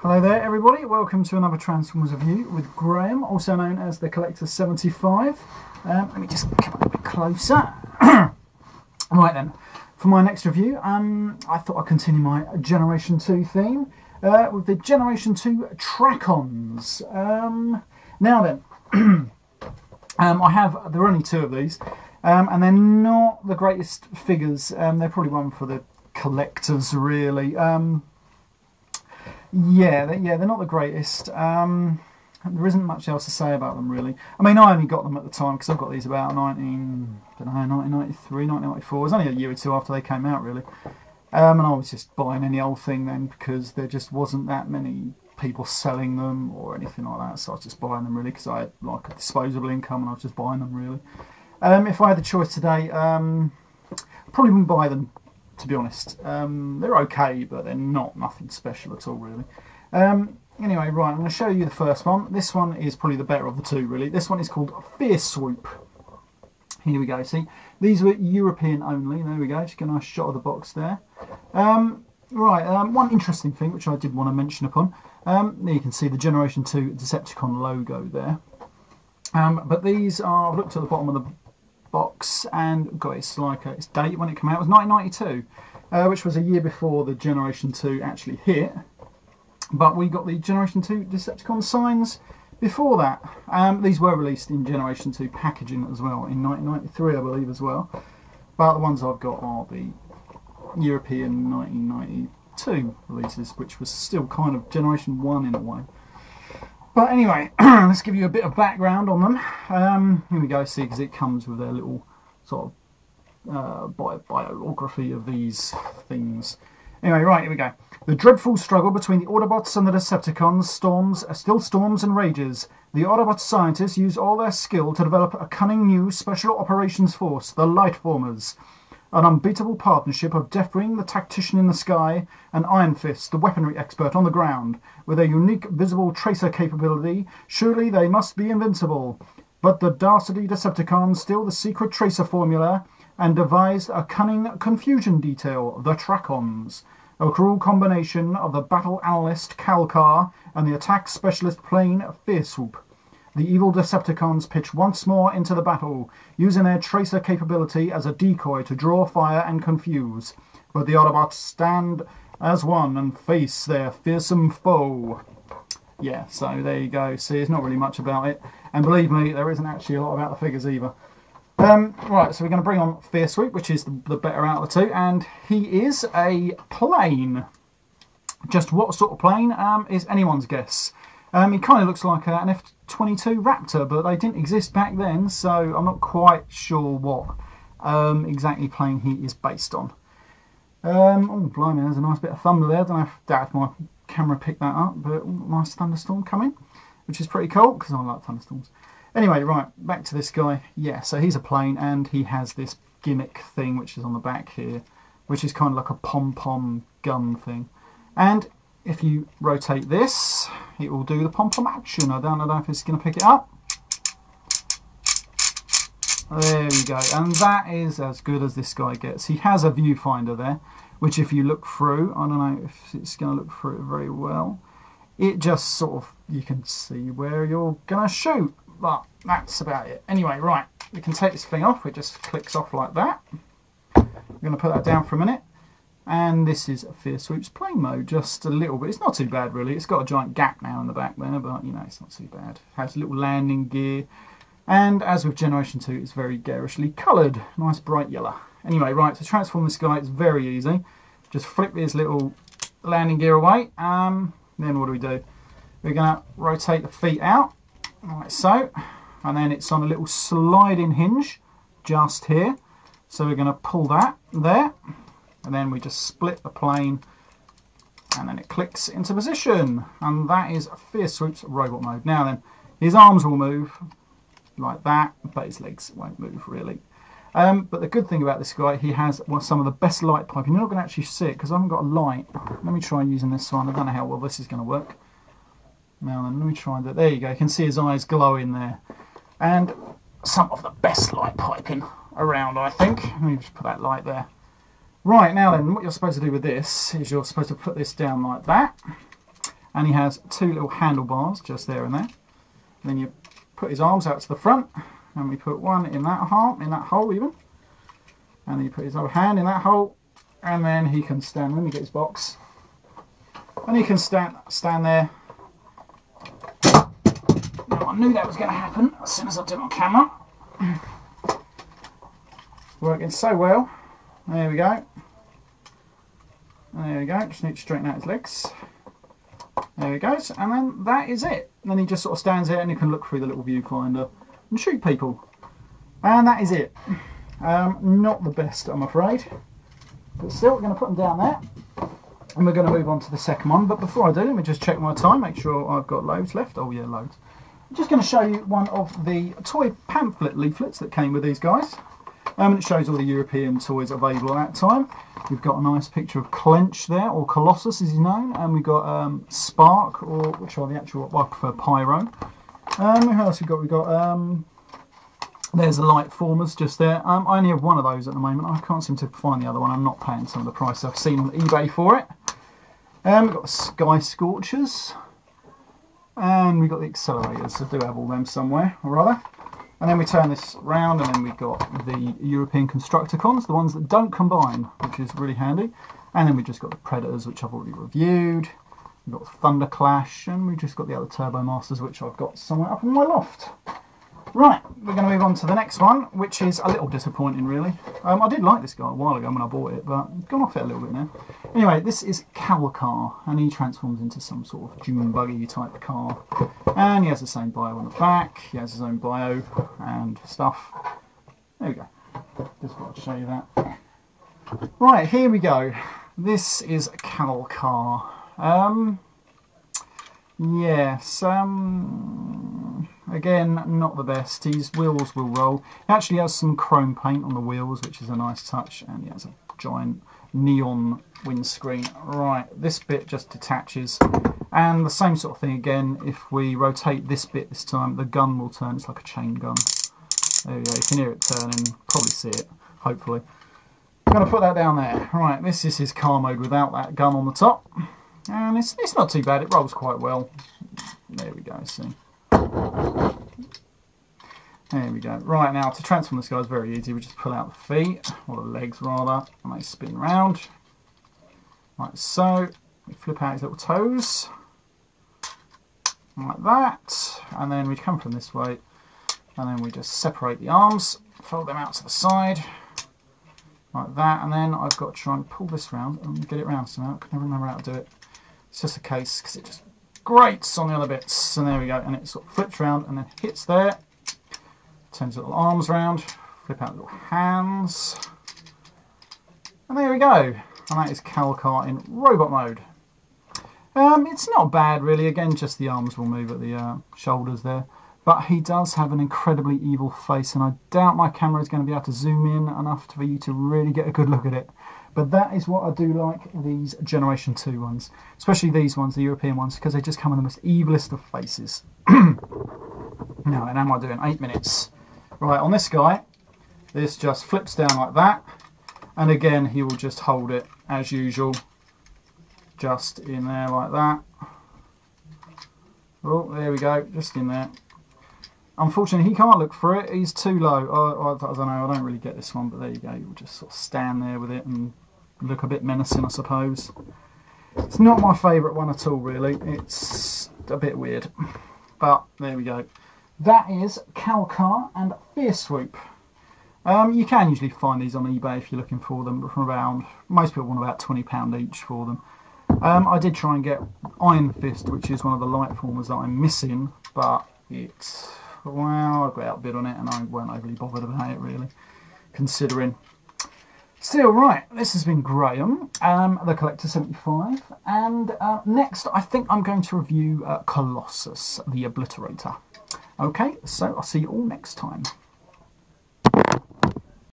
Hello there everybody, welcome to another Transformers review with Graham, also known as the Collector 75. Let me just come a bit closer. Right then, for my next review, I thought I'd continue my Generation 2 theme with the Generation 2 Trakkons. Now then, there are only two of these, and they're not the greatest figures. They're probably one for the collectors really. Yeah, they're not the greatest. There isn't much else to say about them, really. I mean, I only got them at the time because I've got these about 1993, 1994. It was only a year or two after they came out, really. And I was just buying any old thing then because there just wasn't that many people selling them or anything like that. So I was just buying them, really, because I had like a disposable income and I was just buying them, really. If I had the choice today, probably wouldn't buy them, to be honest. They're okay, but they're nothing special at all, really. Anyway, right, I'm going to show you the first one. This one is probably the better of the two, really. This one is called Swoop. Here we go, see? These were European only. There we go, just get a nice shot of the box there. One interesting thing, which I did want to mention upon. There you can see the Generation 2 Decepticon logo there. But these are, I've looked at the bottom of the box and got its date when it came out. It was 1992, which was a year before the Generation 2 actually hit. But we got the Generation 2 Decepticon signs before that. These were released in Generation 2 packaging as well in 1993, I believe, as well. But the ones I've got are the European 1992 releases, which was still kind of Generation 1 in a way. But anyway, let's give you a bit of background on them. Here we go, see, because it comes with their little sort of biography of these things. Anyway, right, here we go. The dreadful struggle between the Autobots and the Decepticons still storms and rages. The Autobot scientists use all their skill to develop a cunning new special operations force, the Lightformers. An unbeatable partnership of Deathwing, the tactician in the sky, and Iron Fist, the weaponry expert on the ground. With their unique visible tracer capability, surely they must be invincible. But the dastardly Decepticons steal the secret tracer formula and devised a cunning confusion detail, the Trakkons. A cruel combination of the battle analyst Calcar and the attack specialist plane Swoop. The evil Decepticons pitch once more into the battle, using their tracer capability as a decoy to draw fire and confuse. But the Autobots stand as one and face their fearsome foe. Yeah, so there you go. See, there's not really much about it. And believe me, there isn't actually a lot about the figures either. Right, so we're going to bring on Swoop, which is the better out of the two. And he is a plane. Just what sort of plane is anyone's guess. He kind of looks like an F-22 Raptor, but they didn't exist back then, so I'm not quite sure what exactly plane he is based on. Oh, blimey, there's a nice bit of thunder there. I don't know if my camera picked that up, but nice thunderstorm coming, which is pretty cool, because I like thunderstorms. Anyway, right, back to this guy. Yeah, so he's a plane, and he has this gimmick thing, which is on the back here, which is kind of like a pom-pom gun thing. And if you rotate this, it will do the pom-pom action. I don't know if it's going to pick it up. There we go. And that is as good as this guy gets. He has a viewfinder there, which if you look through, I don't know if it's going to look through it very well. It just sort of, you can see where you're going to shoot. But that's about it. Anyway, right, we can take this thing off. It just clicks off like that. I'm going to put that down for a minute. And this is Swoop's plane mode, just a little bit. It's not too bad, really. It's got a giant gap now in the back there, but, you know, it's not too bad. It has a little landing gear. And as with Generation 2, it's very garishly coloured. Nice bright yellow. Anyway, right, to transform this guy, it's very easy. Just flip his little landing gear away. Then what do? We're going to rotate the feet out, like so. And then it's on a little sliding hinge, just here. So we're going to pull that there. And then we just split the plane, and then it clicks into position. And that is Swoop's robot mode. Now then, his arms will move like that, but his legs won't move really. But the good thing about this guy, he has some of the best light piping. You're not going to actually see it because I haven't got a light. Let me try using this one. I don't know how well this is going to work. Now then, let me try that. There you go. You can see his eyes glowing there. And some of the best light piping around, I think. Let me just put that light there. Right, now then, what you're supposed to do with this is you're supposed to put this down like that. and he has two little handlebars just there and there. And then you put his arms out to the front, and we put one in that hole even, and then you put his other hand in that hole, and then he can stand. Let me get his box, and he can stand there. Now, I knew that was going to happen as soon as I did it on camera. Working so well. There we go. There we go. Just need to straighten out his legs. There he goes, and then that is it. And then he just sort of stands there, and you can look through the little viewfinder and shoot people. And that is it. Not the best, I'm afraid. But still, we're going to put them down there. And we're going to move on to the second one. But before I do, let me just check my time, make sure I've got loads left. Oh yeah, loads. I'm just going to show you one of the toy pamphlet leaflets that came with these guys. And it shows all the European toys available at that time. We've got a nice picture of Clench there, or Colossus as he's known. And we've got Spark, or which are the actual, well, I prefer Pyro. Who else we've got? We've got, there's the light formers just there. I only have one of those at the moment. I can't seem to find the other one. I'm not paying some of the price I've seen on eBay for it. We've got the Sky Scorchers. And we've got the accelerators. I do have all them somewhere, or rather. And then we turn this round, and then we've got the European Constructicons, the ones that don't combine, which is really handy. And then we've just got the Predators, which I've already reviewed. We've got Thunder Clash, and we've just got the other Turbo Masters, which I've got somewhere up in my loft. Right, we're going to move on to the next one, which is a little disappointing, really. I did like this guy a while ago when I bought it, but I've gone off it a little bit now. Anyway, this is Calcar, and he transforms into some sort of dune buggy type car. And he has the same bio on the back, he has his own bio and stuff. There we go. Just want to show you that. Right, here we go. This is Calcar. Yes, again, not the best. His wheels will roll. He actually has some chrome paint on the wheels, which is a nice touch, and he has a giant neon windscreen. Right, this bit just detaches, and the same sort of thing again. If we rotate this bit this time, the gun will turn. It's like a chain gun. There we go. You can hear it turning. Probably see it, hopefully. I'm going to put that down there. Right, this is his car mode without that gun on the top. And it's not too bad, it rolls quite well. There we go, see. There we go. Right, now to transform this guy is very easy. We just pull out the feet, or the legs rather, and they spin round. Like so. We flip out his little toes. Like that. And then we come from this way, and then we just separate the arms, fold them out to the side. Like that, and then I've got to try and pull this round and get it round somehow. I can never remember how to do it. It's just a case because it just grates on the other bits. And there we go, and it sort of flips round and then hits there. Turns the little arms round, flip out the little hands. And there we go. And that is Calcar in robot mode. It's not bad really, again just the arms will move at the shoulders there. But he does have an incredibly evil face, and I doubt my camera is going to be able to zoom in enough for you to really get a good look at it. But that is what I do like these Generation 2 ones, especially these ones, the European ones, because they just come in the most evilest of faces. Now, and am I doing 8 minutes? Right, on this guy, this just flips down like that, and again, he will just hold it as usual, just in there like that. Oh, there we go, just in there. Unfortunately, he can't look through it. He's too low. I don't know. I don't really get this one, but there you go. You'll just sort of stand there with it and look a bit menacing, I suppose. It's not my favourite one at all, really. It's a bit weird. But there we go. That is Calcar and Fear Swoop. You can usually find these on eBay if you're looking for them, but from around, most people want about £20 each for them. I did try and get Iron Fist, which is one of the light formers that I'm missing, but it's... well, I got outbid on it and I weren't overly bothered about it really, considering. Still, right, this has been Graham, the Collector 75, and next I think I'm going to review Colossus, the Obliterator. Okay, so I'll see you all next time.